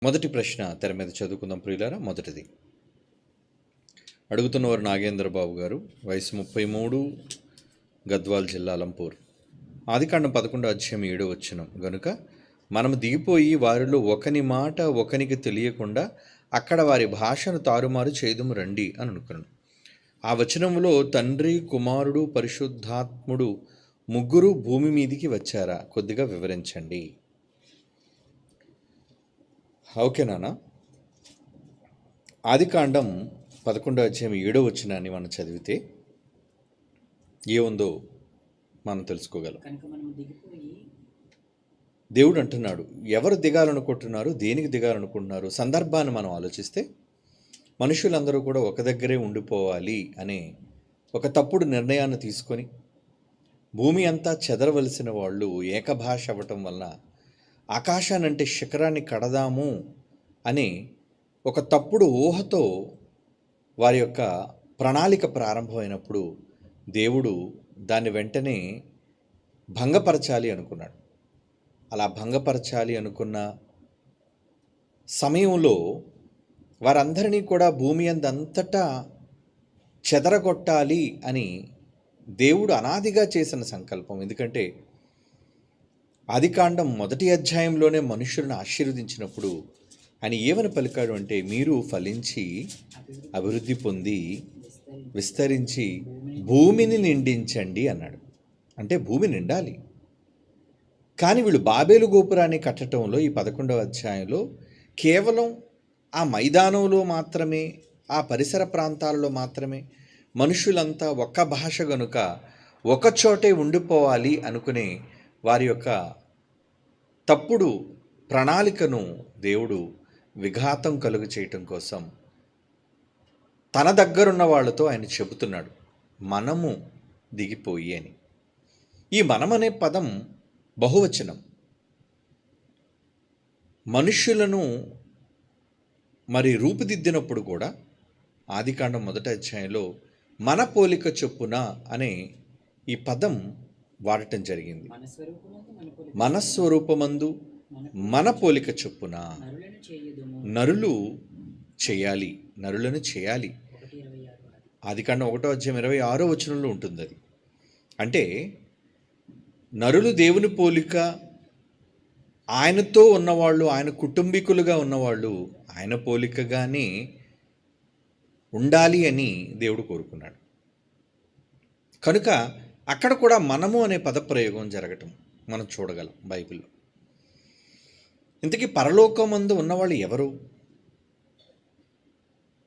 మొదటి ప్రశ్న తెర మీద చదువుకుందాం ప్రియులారా. మొదటిది అడుగుతున్నవారు నాగేంద్ర బాబు గారు, వయసు 33, గద్వాల్ జిల్లా, అలంపూర్. ఆదికాండం 11:7 గనుక మనము దిగిపోయి వారిలో ఒకని మాట ఒకనికి తెలియకుండా అక్కడ వారి భాషను తారుమారు చేదుము రండి అని అనుకున్నాను. ఆ వచనంలో తండ్రి, కుమారుడు, పరిశుద్ధాత్ముడు ముగ్గురు భూమి మీదికి వచ్చారా? కొద్దిగా వివరించండి. ఓకే నాన్న. ఆదికాండం 11:7 మనం చదివితే ఏముందో మనం తెలుసుకోగలం. దేవుడు అంటున్నాడు, ఎవరు దిగాలనుకుంటున్నారు, దేనికి దిగాలనుకుంటున్నారు? సందర్భాన్ని మనం ఆలోచిస్తే మనుషులందరూ కూడా ఒక దగ్గరే ఉండిపోవాలి అనే ఒక తప్పుడు నిర్ణయాన్ని తీసుకొని భూమి అంతా చెదరవలసిన వాళ్ళు ఏకభాష అవ్వటం వలన ఆకాశానంటే శిఖరాన్ని కడదాము అని ఒక తప్పుడు ఊహతో వారి యొక్క ప్రణాళిక ప్రారంభమైనప్పుడు దేవుడు దాన్ని వెంటనే భంగపరచాలి అనుకున్నాడు. అలా భంగపరచాలి అనుకున్న సమయంలో వారందరినీ కూడా భూమి అందంతటా చెదరగొట్టాలి అని దేవుడు అనాదిగా చేసిన సంకల్పం. ఎందుకంటే ఆదికాండం 1 మనుషులను ఆశీర్వదించినప్పుడు ఆయన ఏమని పలికాడు అంటే, మీరు ఫలించి అభివృద్ధి పొంది విస్తరించి భూమిని నిండించండి అన్నాడు. అంటే భూమి నిండాలి. కానీ వీళ్ళు బాబేలు గోపురాన్ని కట్టడంలో ఈ 11వ కేవలం ఆ మైదానంలో మాత్రమే, ఆ పరిసర ప్రాంతాలలో మాత్రమే మనుషులంతా ఒక్క భాష గనుక ఒకచోటే ఉండిపోవాలి అనుకునే వారి యొక్క తప్పుడు ప్రణాళికను దేవుడు విఘాతం కలుగు చేయటం కోసం తన దగ్గరున్న వాళ్ళతో ఆయన చెబుతున్నాడు, మనము దిగిపోయి అని. ఈ మనం అనే పదం బహువచనం. మనుష్యులను మరి రూపుదిద్దినప్పుడు కూడా ఆదికాండం 1 మన పోలిక చొప్పున అనే ఈ పదం వాడటం జరిగింది. మన స్వరూపమందు మన పోలిక చొప్పున నరులను చేయాలి. ఆదికాండం 1:26 ఉంటుంది అది. అంటే నరులు దేవుని పోలిక, ఆయనతో ఉన్నవాళ్ళు, ఆయన కుటుంబీకులుగా ఉన్నవాళ్ళు ఆయన పోలికగానే ఉండాలి అని దేవుడు కోరుకున్నాడు. కనుక అక్కడ కూడా మనము అనే పదప్రయోగం జరగటం మనం చూడగలం బైబిల్లో. ఇంతకీ పరలోకమందు ఉన్నవాళ్ళు ఎవరు?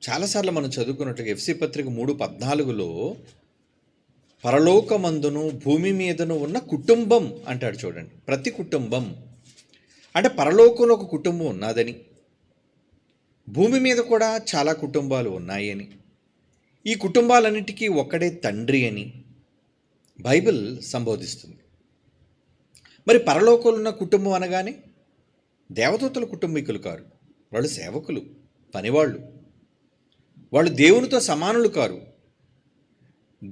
చాలాసార్లు మనం చదువుకున్నట్టుగా ఎఫ్సి పత్రిక 3:14 పరలోకమందును భూమి మీదను ఉన్న కుటుంబం అంటాడు చూడండి. ప్రతి కుటుంబం అంటే పరలోకంలో ఒక కుటుంబం ఉన్నదని, భూమి మీద కూడా చాలా కుటుంబాలు ఉన్నాయని, ఈ కుటుంబాలన్నిటికీ ఒక్కడే తండ్రి అని బైబిల్ సంబోధిస్తుంది. మరి పరలోకంలో ఉన్న కుటుంబం అనగానే దేవదూతల కుటుంబీకులు కారు, వాళ్ళు సేవకులు, పనివాళ్ళు, వాళ్ళు దేవునితో సమానులు కారు,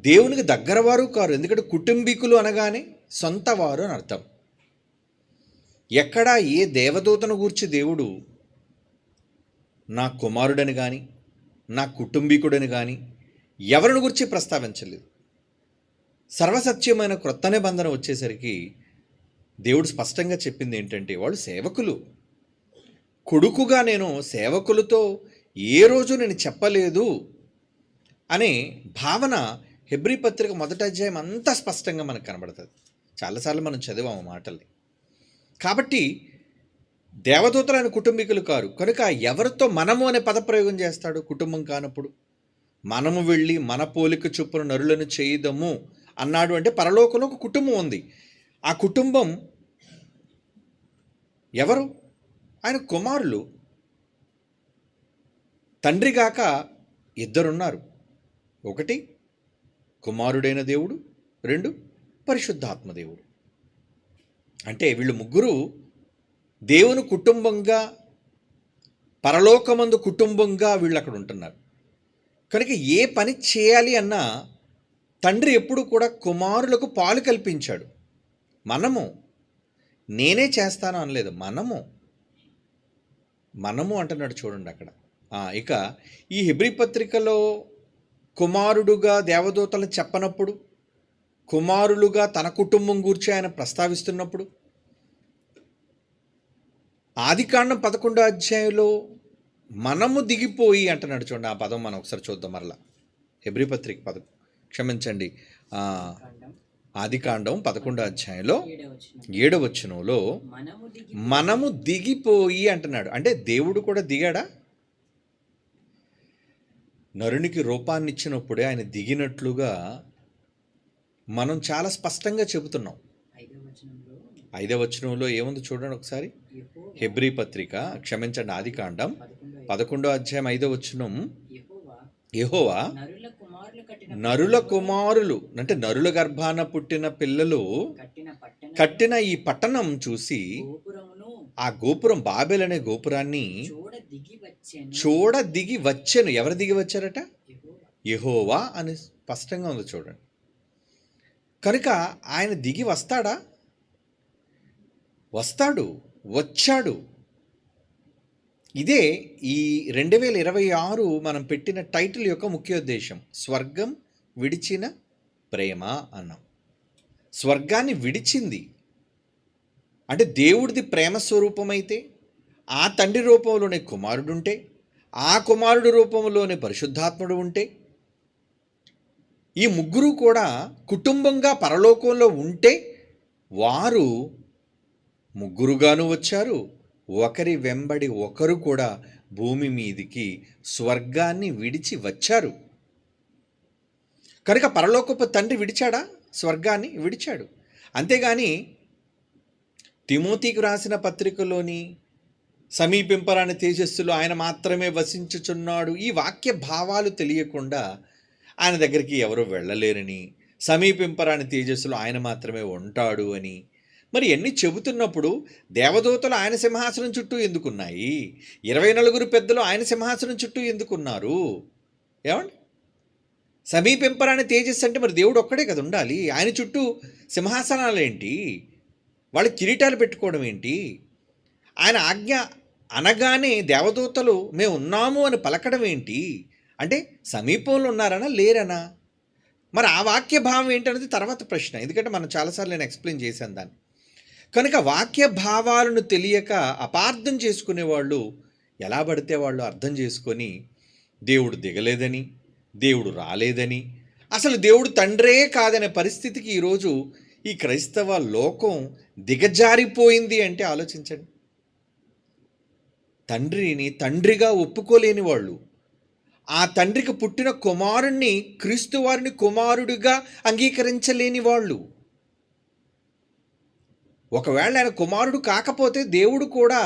దేవునికి దగ్గరవారు కారు. ఎందుకంటే కుటుంబీకులు అనగానే సొంత వారు అని అర్థం. ఎక్కడా ఏ దేవదూతను గూర్చి దేవుడు నా కుమారుడని కానీ నా కుటుంబీకుడని కానీ ఎవరిని గురించి ప్రస్తావించలేదు. సర్వసత్యమైన క్రొత్త నిబంధన వచ్చేసరికి దేవుడు స్పష్టంగా చెప్పింది ఏంటంటే, వాళ్ళు సేవకులు. కొడుకుగా నేను సేవకులతో ఏ రోజు నేను చెప్పలేదు అనే భావన హెబ్రీ పత్రిక 1 అంతా స్పష్టంగా మనకు కనబడుతుంది. చాలాసార్లు మనం చదివాము మాటల్ని. కాబట్టి దేవదూతలు ఆయన కుటుంబీకులు కారు. కనుక ఎవరితో మనము అనే పదప్రయోగం చేస్తాడు కుటుంబం కానప్పుడు? మనము వెళ్ళి మన పోలిక చొప్పున నరులను చేయదము అన్నాడు అంటే పరలోకంలో ఒక కుటుంబం ఉంది. ఆ కుటుంబం ఎవరు? ఆయన కుమారులు. తండ్రి గాక ఇద్దరున్నారు. ఒకటి కుమారుడైన దేవుడు, 2 పరిశుద్ధాత్మ దేవుడు. అంటే వీళ్ళు ముగ్గురు దేవుని కుటుంబంగా, పరలోకమందు కుటుంబంగా వీళ్ళు అక్కడ ఉంటున్నారు. కనుక ఏ పని చేయాలి అన్నా తండ్రి ఎప్పుడు కూడా కుమారులకు పాలు కల్పించాడు. మనము నేనే చేస్తాను అనలేదు, మనము మనము అంటున్నాడు చూడండి అక్కడ. ఇక ఈ హెబ్రీ పత్రికలో కుమారుడుగా దేవదూతలు చెప్పనప్పుడు, కుమారులుగా తన కుటుంబం గూర్చి ఆయన ప్రస్తావిస్తున్నప్పుడు, ఆదికాండం 11వ అధ్యాయంలో మనము దిగిపోయి అంటున్నాడు చూడండి. ఆ పదం మనం ఒకసారి చూద్దాం మరలా. హెబ్రీ పత్రిక క్షమించండి, ఆదికాండం 11వ అధ్యాయంలో 7వ వచనంలో మనము దిగిపోయి అంటున్నాడు. అంటే దేవుడు కూడా దిగాడా? నరునికి రూపాన్ని ఇచ్చినప్పుడే ఆయన దిగినట్లుగా మనం చాలా స్పష్టంగా చెబుతున్నాం. 5వ వచనంలో ఏముంది చూడండి ఒకసారి. హెబ్రీ పత్రిక క్షమించండి ఆదికాండం 11వ అధ్యాయం 5వ వచనం, యెహోవా నరుల కుమారులు అంటే నరుల గర్భాన పుట్టిన పిల్లలు కట్టిన ఈ పట్టణం చూసి ఆ గోపురం, బాబెల్ అనే గోపురాన్ని చూడ దిగి వచ్చెను. ఎవరు దిగి వచ్చారట? యెహోవా అని స్పష్టంగా ఉంది చూడండి. కనుక ఆయన దిగి వస్తాడా? వస్తాడు, వచ్చాడు. ఇదే ఈ 2026 మనం పెట్టిన టైటిల్ యొక్క ముఖ్యోద్దేశం. స్వర్గం విడిచిన ప్రేమ అన్నాం. స్వర్గాన్ని విడిచింది అంటే దేవుడిది ప్రేమ స్వరూపమైతే, ఆ తండ్రి రూపంలోనే కుమారుడు ఉంటే, ఆ కుమారుడు రూపంలోనే పరిశుద్ధాత్ముడు ఉంటే, ఈ ముగ్గురు కూడా కుటుంబంగా పరలోకంలో ఉంటే వారు ముగ్గురుగాను వచ్చారు. ఒకరి వెంబడి ఒకరు కూడా భూమి మీదికి స్వర్గాన్ని విడిచి వచ్చారు. కనుక పరలోకపు తండ్రి విడిచాడా? స్వర్గాన్ని విడిచాడు. అంతేగాని తిమోతికి రాసిన పత్రికలోని సమీపింపరాని తేజస్సులో ఆయన మాత్రమే వసించుచున్నాడు, ఈ వాక్య భావాలు తెలియకుండా ఆయన దగ్గరికి ఎవరు వెళ్ళలేరని, సమీపింపరాని తేజస్సులో ఆయన మాత్రమే ఉంటాడు అని మరి ఎన్ని చెబుతున్నప్పుడు దేవదూతలు ఆయన సింహాసనం చుట్టూ ఎందుకున్నాయి? 24 పెద్దలు ఆయన సింహాసనం చుట్టూ ఎందుకున్నారు? ఏమండి? సమీపింపరాని తేజస్సు అంటే మరి దేవుడు ఒక్కడే కదా ఉండాలి. ఆయన చుట్టూ సింహాసనాలు ఏంటి? వాళ్ళు కిరీటాలు పెట్టుకోవడం ఏంటి? ఆయన ఆజ్ఞ అనగానే దేవదూతలు మేము ఉన్నాము అని పలకడం ఏంటి? అంటే సమీపంలో ఉన్నారనా లేరనా? మరి ఆ వాక్య భావం ఏంటనేది తర్వాత ప్రశ్న. ఎందుకంటే మనం చాలాసార్లు నేను ఎక్స్ప్లెయిన్ చేశాను దాన్ని. కనుక వాక్య భావాలను తెలియక అపార్థం చేసుకునేవాళ్ళు ఎలా పడితే వాళ్ళు అర్థం చేసుకొని దేవుడు దిగలేదని, దేవుడు రాలేదని, అసలు దేవుడు తండ్రే కాదనే పరిస్థితికి ఈరోజు ఈ క్రైస్తవ లోకం దిగజారిపోయింది అంటే ఆలోచించండి. తండ్రిని తండ్రిగా ఒప్పుకోలేని వాళ్ళు, ఆ తండ్రికి పుట్టిన కుమారుణ్ణి క్రీస్తు వారిని కుమారుడిగా అంగీకరించలేని వాళ్ళు, ఒకవేళ ఆయన కుమారుడు కాకపోతే దేవుడు కూడా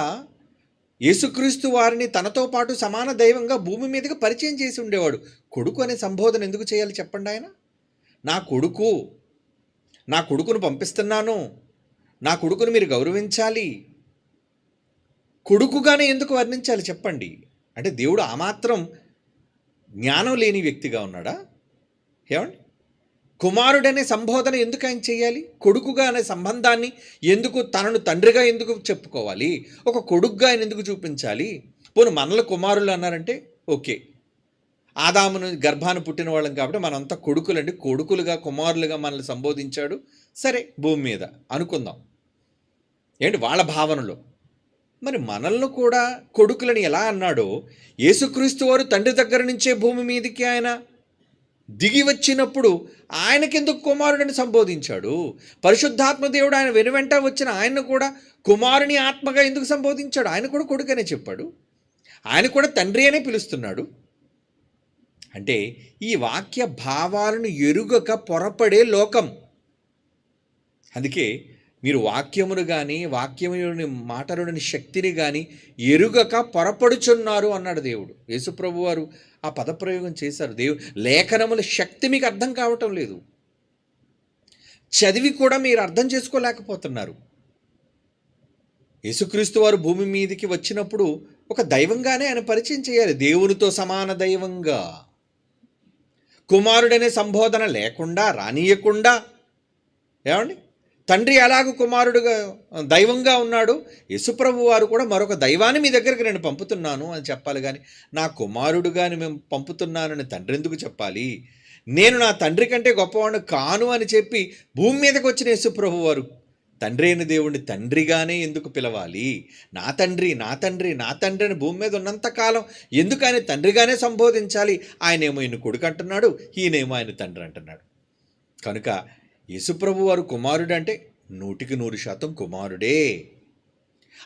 యేసుక్రీస్తు వారిని తనతో పాటు సమాన దైవంగా భూమి మీదకి పరిచయం చేసి ఉండేవాడు. కొడుకు అనే సంబోధన ఎందుకు చేయాలి చెప్పండి? ఆయన నా కొడుకు, నా కొడుకును పంపిస్తున్నాను, నా కొడుకును మీరు గౌరవించాలి, కొడుకుగానే ఎందుకు వర్ణించాలి చెప్పండి? అంటే దేవుడు ఆ మాత్రం జ్ఞానం లేని వ్యక్తిగా ఉన్నాడా? ఏమండి? కుమారుడనే సంబోధన ఎందుకు ఆయన చేయాలి? కొడుకుగా అనే సంబంధాన్ని ఎందుకు, తనను తండ్రిగా ఎందుకు చెప్పుకోవాలి? ఒక కొడుకుగా ఆయన ఎందుకు చూపించాలి? పోను మనలో కుమారులు అన్నారంటే ఓకే, ఆదామును గర్భాన్ని పుట్టిన వాళ్ళం కాబట్టి మనంతా కొడుకులండి, కొడుకులుగా కుమారులుగా మనల్ని సంబోధించాడు, సరే భూమి మీద అనుకుందాం. ఏంటి వాళ్ళ భావనలో. మరి మనల్ని కూడా కొడుకులని ఎలా అన్నాడో, యేసుక్రీస్తు వారు తండ్రి దగ్గర నుంచే భూమి మీదకి ఆయన దిగి వచ్చినప్పుడు ఆయనకెందుకు కుమారుడిని సంబోధించాడు? పరిశుద్ధాత్మ దేవుడు ఆయన వెనువెంట వచ్చిన ఆయన్ను కూడా కుమారుని ఆత్మగా ఎందుకు సంబోధించాడు? ఆయన కూడా కొడుకనే చెప్పాడు, ఆయన కూడా తండ్రి అనే పిలుస్తున్నాడు. అంటే ఈ వాక్య భావాలను ఎరుగక పొరపడే లోకం. అందుకే మీరు వాక్యమును కానీ వాక్యముని మాటలోని శక్తిని కానీ ఎరుగక పొరపడుచున్నారు అన్నాడు దేవుడు. యేసుప్రభు వారు ఆ పదప్రయోగం చేశారు. లేఖనముల శక్తి మీకు అర్థం కావటం లేదు, చదివి కూడా మీరు అర్థం చేసుకోలేకపోతున్నారు. యేసుక్రీస్తు వారు భూమి మీదకి వచ్చినప్పుడు ఒక దైవంగానే ఆయన పరిచయం చేయాలి, దేవునితో సమాన దైవంగా. కుమారుడనే సంబోధన లేకుండా రానియకుండా, ఏమండి, తండ్రి ఎలాగ కుమారుడుగా దైవంగా ఉన్నాడు, యేసుప్రభు వారు కూడా మరొక దైవాన్ని మీ దగ్గరికి నేను పంపుతున్నాను అని చెప్పాలి. కానీ నా కుమారుడుగాని మేము పంపుతున్నానని తండ్రి ఎందుకు చెప్పాలి? నేను నా తండ్రి కంటే గొప్పవాడిని కాను అని చెప్పి భూమి మీదకి వచ్చిన యేసుప్రభు వారు తండ్రి అయిన దేవుణ్ణి తండ్రిగానే ఎందుకు పిలవాలి? నా తండ్రి నా తండ్రి నా తండ్రి అని భూమి మీద ఉన్నంతకాలం ఎందుకు ఆయన తండ్రిగానే సంబోధించాలి? ఆయనేమో ఈయన కొడుకు అంటున్నాడు, ఈయనేమో ఆయన తండ్రి అంటున్నాడు. కనుక యేసుప్రభు వారు కుమారుడు అంటే 100% కుమారుడే.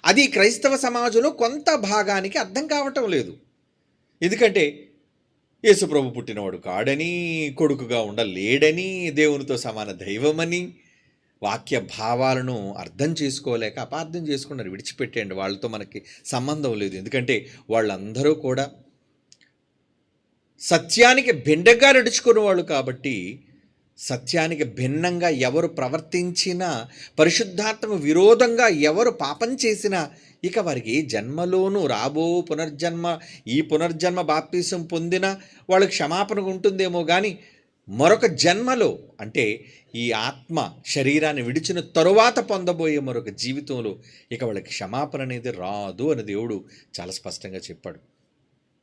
అది క్రైస్తవ సమాజంలో కొంత భాగానికి అర్థం కావటం లేదు. ఎందుకంటే యేసుప్రభు పుట్టినవాడు కాడని, కొడుకుగా ఉండలేడని, దేవునితో సమాన దైవమని వాక్య భావాలను అర్థం చేసుకోలేక అపార్థం చేసుకున్నారు. విడిచిపెట్టండి, వాళ్ళతో మనకి సంబంధం లేదు. ఎందుకంటే వాళ్ళందరూ కూడా సత్యానికి భిన్నగా నడుచుకునే వాళ్ళు కాబట్టి, సత్యానికి భిన్నంగా ఎవరు ప్రవర్తించినా, పరిశుద్ధాత్మకు విరోధంగా ఎవరు పాపం చేసినా ఇక వారికి జన్మలోనూ రాబో పునర్జన్మ బాప్తీసం పొందిన వాళ్ళకి క్షమాపణ ఉంటుందేమో కానీ మరొక జన్మలో, అంటే ఈ ఆత్మ శరీరాన్ని విడిచిన తరువాత పొందబోయే మరొక జీవితంలో ఇక వాళ్ళకి క్షమాపణ అనేది రాదు అని దేవుడు చాలా స్పష్టంగా చెప్పాడు.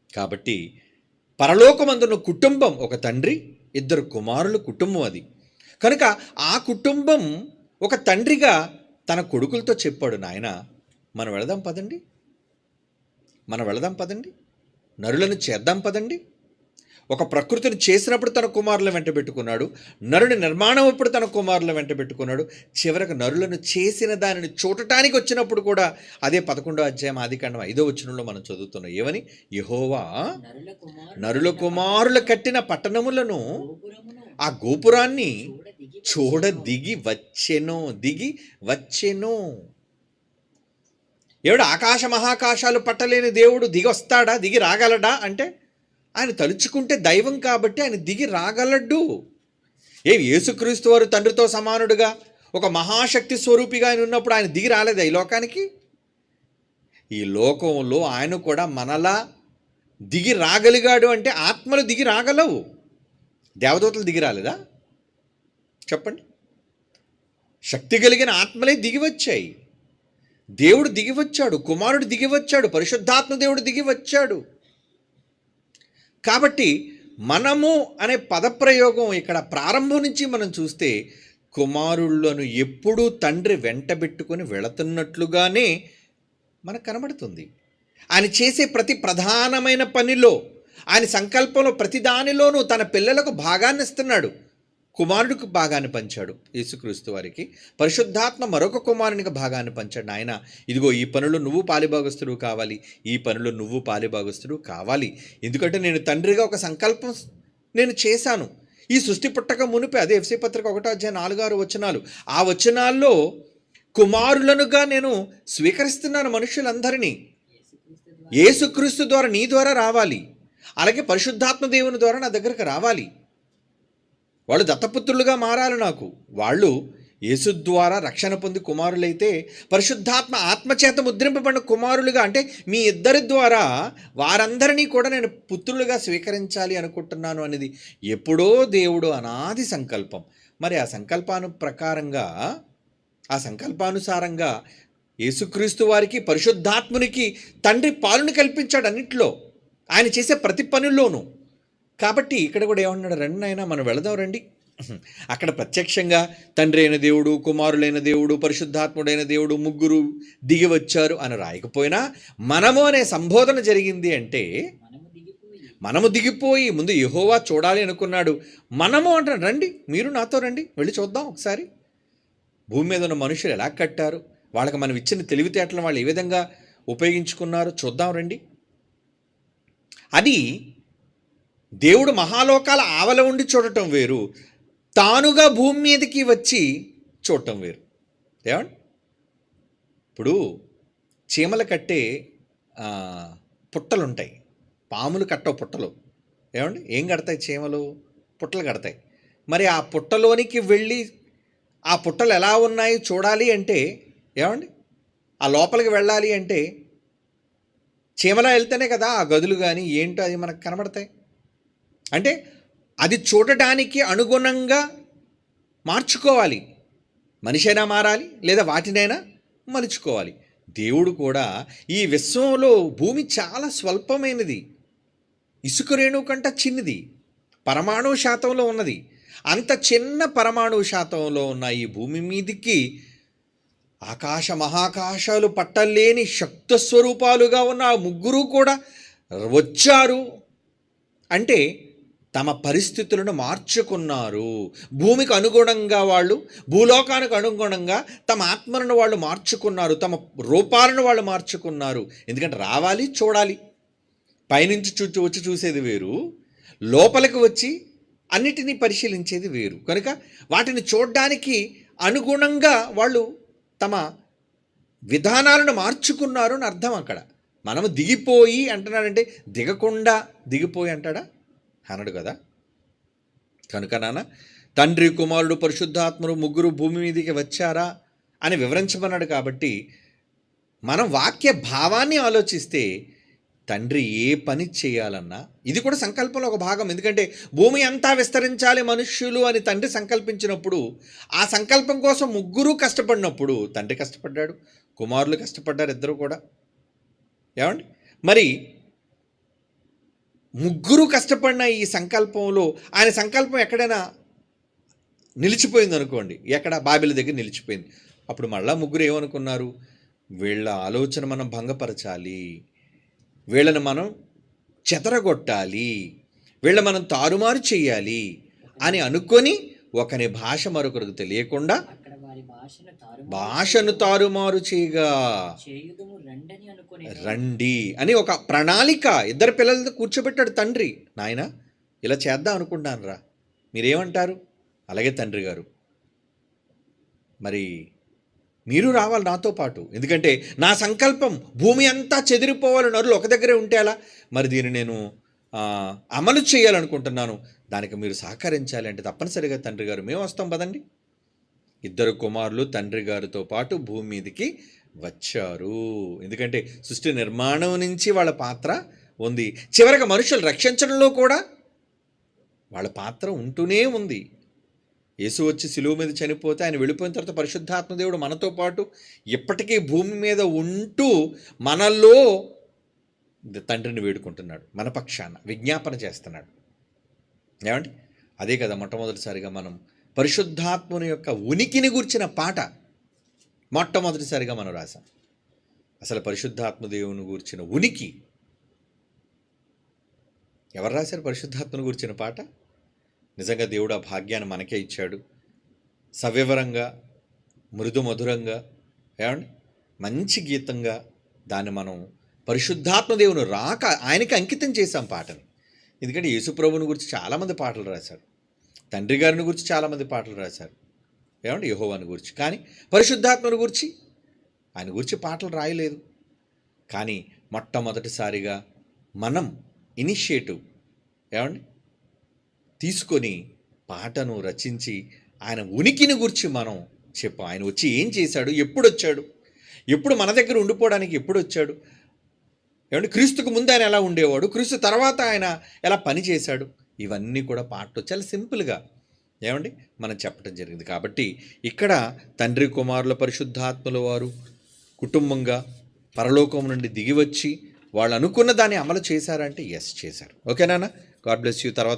కాబట్టి పరలోకమందున్న కుటుంబం ఒక తండ్రి, 2 కుమారుల కుటుంబం అది. కనుక ఆ కుటుంబం ఒక తండ్రిగా తన కొడుకులతో చెప్పాడు, నాయన మనం వెళదాం పదండి, నరులను చేద్దాం పదండి. ఒక ప్రకృతిని చేసినప్పుడు తన కుమారుల వెంట పెట్టుకున్నాడు, నరుని నిర్మాణం అప్పుడు తన కుమారుల వెంట పెట్టుకున్నాడు, చివరకు నరులను చేసిన దానిని చూడటానికి వచ్చినప్పుడు కూడా అదే 11వ అధ్యాయం ఆదికాండం 5వ వచనంలో మనం చదువుతున్నాం. ఏమని? యెహోవా నరుల కుమారులు కట్టిన పట్టణములను, ఆ గోపురాన్ని చూడ దిగి వచ్చెను. ఎవడు ఆకాశ మహాకాశాలు పట్టలేని దేవుడు దిగి వస్తాడా, దిగి రాగలడా అంటే ఆయన తలుచుకుంటే దైవం కాబట్టి ఆయన దిగి రాగలడు. యేసుక్రీస్తు వారు తండ్రితో సమానుడుగా ఒక మహాశక్తి స్వరూపిగా ఆయన ఉన్నప్పుడు ఆయన దిగి రాలేదా ఈ లోకానికి? ఈ లోకంలో ఆయన కూడా మనలా దిగి రాగలిగాడు అంటే ఆత్మలు దిగి రాగలవు. దేవదూతలు దిగి రాలేదా చెప్పండి? శక్తి కలిగిన ఆత్మలే దిగి వచ్చాయి. దేవుడు దిగి వచ్చాడు, కుమారుడు దిగి వచ్చాడు, పరిశుద్ధాత్మ దేవుడు దిగి వచ్చాడు. కాబట్టి మనము అనే పదప్రయోగం ఇక్కడ ప్రారంభం నుంచి మనం చూస్తే కుమారులను ఎప్పుడూ తండ్రి వెంటబెట్టుకొని వెళుతున్నట్లుగానే మనకు కనబడుతుంది. ఆయన చేసే ప్రతి ప్రధానమైన పనిలో, ఆయన సంకల్పంలో ప్రతి దానిలోనూ తన పిల్లలకు భాగాన్ని ఇస్తున్నాడు. కుమారుడికి భాగాన్ని పంచాడు యేసుక్రీస్తు వారికి, పరిశుద్ధాత్మ మరొక కుమారునికి భాగాన్ని పంచాడు. ఆయన ఇదిగో ఈ పనులు నువ్వు పాలిభాగస్తుడు కావాలి, ఈ పనులు నువ్వు పాలిభాగస్తుడు కావాలి. ఎందుకంటే నేను తండ్రిగా ఒక సంకల్పం నేను చేశాను ఈ సృష్టి పుట్టక మునిపే. అదే ఎఫ్సీ పత్రిక 1వ అధ్యాయం 4-6 వచనాలు. ఆ వచనాల్లో కుమారులనుగా నేను స్వీకరిస్తున్నాను మనుషులందరినీ. యేసుక్రీస్తు ద్వారా నీ ద్వారా రావాలి, అలాగే పరిశుద్ధాత్మ దేవుని ద్వారా నా దగ్గరకు రావాలి. వాళ్ళు దత్తపుత్రులుగా మారాలి నాకు. వాళ్ళు యేసు ద్వారా రక్షణ పొంది కుమారులైతే పరిశుద్ధాత్మ ఆత్మచేత ముద్రింపబడిన కుమారులుగా, అంటే మీ ఇద్దరి ద్వారా వారందరినీ కూడా నేను పుత్రులుగా స్వీకరించాలి అనుకుంటున్నాను అనేది ఎప్పుడో దేవుడు అనాది సంకల్పం. మరి ఆ సంకల్పానుసారంగా యేసుక్రీస్తు వారికి పరిశుద్ధాత్మునికి తండ్రి పాలుని కల్పించాడు అన్నిట్లో, ఆయన చేసే ప్రతి పనుల్లోనూ. కాబట్టి ఇక్కడ కూడా ఏమన్నాడు, రండి అయినా మనం వెళదాం రండి. అక్కడ ప్రత్యక్షంగా తండ్రి అయిన దేవుడు, కుమారులైన దేవుడు, పరిశుద్ధాత్ముడైన దేవుడు ముగ్గురు దిగి వచ్చారు అని రాయకపోయినా మనము అనే సంబోధన జరిగింది. అంటే మనము దిగిపోయి ముందు యెహోవా చూడాలి అనుకున్నాడు. మనము అంటాడు, రండి మీరు నాతో రండి, వెళ్ళి చూద్దాం ఒకసారి భూమి మీద ఉన్న మనుషులు ఎలా కట్టారు, వాళ్ళకి మనం ఇచ్చిన తెలివితేటలను వాళ్ళు ఏ విధంగా ఉపయోగించుకున్నారు చూద్దాం రండి. అది దేవుడు మహాలోకాల ఆవల ఉండి చూడటం వేరు, తానుగా భూమి మీదకి వచ్చి చూడటం వేరు. ఏమండి, ఇప్పుడు చీమలు కట్టే పుట్టలు ఉంటాయి, పాములు కట్టవు పుట్టలు. ఏమండి, ఏం కడతాయి చీమలు? పుట్టలు కడతాయి. మరి ఆ పుట్టలోనికి వెళ్ళి ఆ పుట్టలు ఎలా ఉన్నాయి చూడాలి అంటే ఏమండి, ఆ లోపలికి వెళ్ళాలి అంటే చీమలా వెళ్తేనే కదా ఆ గదులు కానీ ఏంటో అది మనకు కనబడతాయి. అంటే అది చూడటానికి అనుగుణంగా మార్చుకోవాలి. మనిషి అయినా మారాలి, లేదా వాటినైనా మలుచుకోవాలి. దేవుడు కూడా ఈ విశ్వంలో భూమి చాలా స్వల్పమైనది, ఇసుక రేణువు కంటే చిన్నది, పరమాణు శాతంలో ఉన్నది. అంత చిన్న పరమాణు శాతంలో ఉన్న ఈ భూమి మీదికి ఆకాశ మహాకాశాలు పట్టలేని శక్తి స్వరూపాలుగా ఉన్న ఆ ముగ్గురు కూడా వచ్చారు అంటే తమ పరిస్థితులను మార్చుకున్నారు. భూమికి అనుగుణంగా వాళ్ళు, భూలోకానికి అనుగుణంగా తమ ఆత్మలను వాళ్ళు మార్చుకున్నారు, తమ రూపాలను వాళ్ళు మార్చుకున్నారు. ఎందుకంటే రావాలి, చూడాలి, పైనుంచి వచ్చి చూసేది వేరు, లోపలికి వచ్చి అన్నిటినీ పరిశీలించేది వేరు. కనుక వాటిని చూడడానికి అనుగుణంగా వాళ్ళు తమ విధానాలను మార్చుకున్నారు అని అర్థం. అక్కడ మనము దిగిపోయి అంటున్నాడంటే దిగకుండా దిగిపోయి అంటాడా? అనడు కదా. కనుక నాన్న, తండ్రి, కుమారుడు, పరిశుద్ధాత్మరు ముగ్గురు భూమి మీదకి వచ్చారా అని వివరించమన్నాడు. కాబట్టి మనం వాక్య భావాన్ని ఆలోచిస్తే తండ్రి ఏ పని చేయాలన్నా ఇది కూడా సంకల్పంలో ఒక భాగం. ఎందుకంటే భూమి అంతా విస్తరించాలి మనుష్యులు అని తండ్రి సంకల్పించినప్పుడు, ఆ సంకల్పం కోసం ముగ్గురు కష్టపడినప్పుడు తండ్రి కష్టపడ్డాడు, కుమారులు కష్టపడ్డారు, ఇద్దరు కూడా. ఏమండి, మరి ముగ్గురు కష్టపడిన ఈ సంకల్పంలో ఆయన సంకల్పం ఎక్కడైనా నిలిచిపోయింది అనుకోండి, ఎక్కడ బాబెలు దగ్గర నిలిచిపోయింది. అప్పుడు మళ్ళా ముగ్గురు ఏమనుకున్నారు? వీళ్ళ ఆలోచన మనం భంగపరచాలి, వీళ్ళని మనం చెదరగొట్టాలి, వీళ్ళ మనం తారుమారు చేయాలి అని అనుకొని ఒకని భాష మరొకరికి తెలియకుండా భాషను తారుమారు చేయగా రండి అని ఒక ప్రణాళిక ఇద్దరు పిల్లలతో కూర్చోబెట్టాడు తండ్రి. నాయన ఇలా చేద్దాం అనుకుంటాను రా, మీరేమంటారు? అలాగే తండ్రి గారు, మరి మీరు రావాలి నాతో పాటు, ఎందుకంటే నా సంకల్పం భూమి అంతా చెదిరిపోవాలి, నరులు ఒక దగ్గరే ఉంటే అలా, మరి దీన్ని నేను అమలు చేయాలనుకుంటున్నాను, దానికి మీరు సహకరించాలి అంటే తప్పనిసరిగా తండ్రి గారు మేము వస్తాం పదండి. ఇద్దరు కుమారులు తండ్రి గారితో పాటు భూమి మీదకి వచ్చారు. ఎందుకంటే సృష్టి నిర్మాణం నుంచి వాళ్ళ పాత్ర ఉంది, చివరికి మనుషులు రక్షించడంలో కూడా వాళ్ళ పాత్ర ఉంటూనే ఉంది. యేసు వచ్చి సిలువ మీద చనిపోతే ఆయన వెళ్ళిపోయిన తర్వాత పరిశుద్ధాత్మదేవుడు మనతో పాటు ఇప్పటికీ భూమి మీద ఉంటూ మనలో తండ్రిని వేడుకుంటున్నాడు, మన పక్షాన విజ్ఞాపన చేస్తున్నాడు. ఏమండి, అదే కదా మొట్టమొదటిసారిగా మనం పరిశుద్ధాత్మని యొక్క ఉనికిని గురించిన పాట మొట్టమొదటిసారిగా మనం రాసాం. అసలు పరిశుద్ధాత్మదేవుని గురించిన ఉనికి ఎవరు రాశారు? పరిశుద్ధాత్మని గురించిన పాట నిజంగా దేవుడు ఆ భాగ్యాన్ని మనకే ఇచ్చాడు. సవివరంగా, మృదు మధురంగా, ఏమండి, మంచి గీతంగా దాన్ని మనం పరిశుద్ధాత్మదేవుని రాక ఆయనకి అంకితం చేశాం పాటని. ఎందుకంటే యేసుప్రభుని గురించి చాలామంది పాటలు రాశారు, తండ్రి గారిని గురించి చాలామంది పాటలు రాశారు, ఏమండి, యెహోవాని గురించి. కానీ పరిశుద్ధాత్మని గురించి ఆయన గురించి పాటలు రాయలేదు. కానీ మొట్టమొదటిసారిగా మనం ఇనిషియేటివ్ ఏమండి తీసుకొని పాటను రచించి ఆయన ఉనికిని గురించి మనం చెప్పాం. ఆయన వచ్చి ఏం చేశాడు, ఎప్పుడు వచ్చాడు, ఎప్పుడు మన దగ్గర ఉండిపోవడానికి ఎప్పుడు వచ్చాడు, ఏమంటే క్రీస్తుకు ముందు ఆయన ఎలా ఉండేవాడు, క్రీస్తు తర్వాత ఆయన ఎలా పని చేశాడు, ఇవన్నీ కూడా పాటలో చాలా సింపుల్గా ఏమండి మనం చెప్పడం జరిగింది. కాబట్టి ఇక్కడ తండ్రి, కుమారుల, పరిశుద్ధాత్మల వారు కుటుంబంగా పరలోకం నుండి దిగివచ్చి వాళ్ళు అనుకున్న దాన్ని అమలు చేశారంటే ఎస్ చేశారు. ఓకేనా? God bless you. తర్వాత